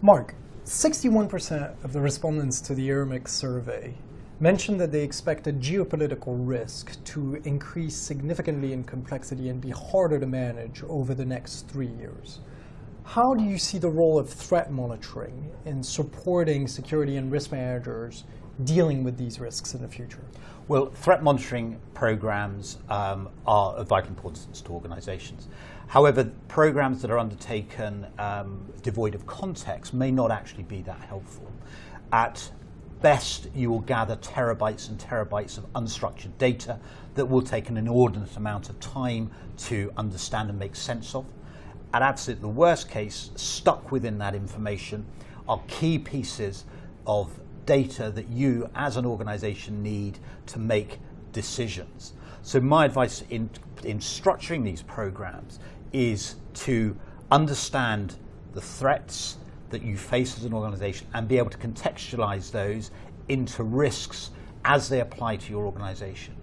Mark, 61% of the respondents to the ERMIC survey mentioned that they expect a geopolitical risk to increase significantly in complexity and be harder to manage over the next 3 years. How do you see the role of threat monitoring in supporting security and risk managers dealing with these risks in the future? Well, threat monitoring programs are of vital importance to organizations. However, programs that are undertaken devoid of context may not actually be that helpful. At best, you will gather terabytes and terabytes of unstructured data that will take an inordinate amount of time to understand and make sense of. At absolute the worst case, stuck within that information are key pieces of data that you as an organization need to make decisions. So my advice in structuring these programs is to understand the threats that you face as an organization and be able to contextualize those into risks as they apply to your organization.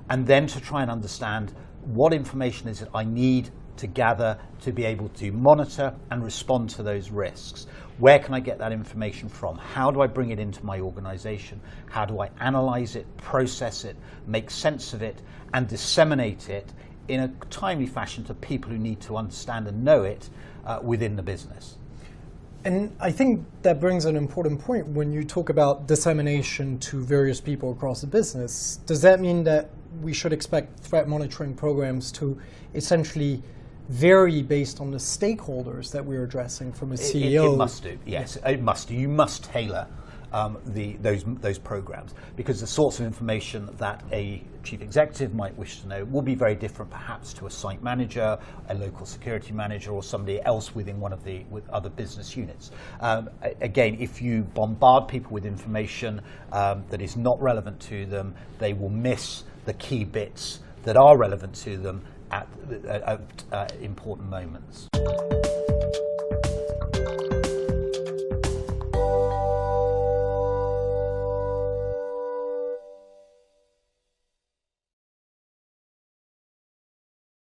And then to try and understand what information is it I need to gather to be able to monitor and respond to those risks. Where can I get that information from? How do I bring it into my organization? How do I analyze it, process it, make sense of it, and disseminate it in a timely fashion to people who need to understand and know it within the business? And I think that brings an important point when you talk about dissemination to various people across the business. Does that mean that we should expect threat monitoring programs to essentially vary based on the stakeholders that we're addressing from a CEO? It must do, yes, it must do. You must tailor those programs, because the sorts of information that a chief executive might wish to know will be very different perhaps to a site manager, a local security manager, or somebody else within one of the other business units. Again, if you bombard people with information that is not relevant to them, they will miss the key bits that are relevant to them at important moments.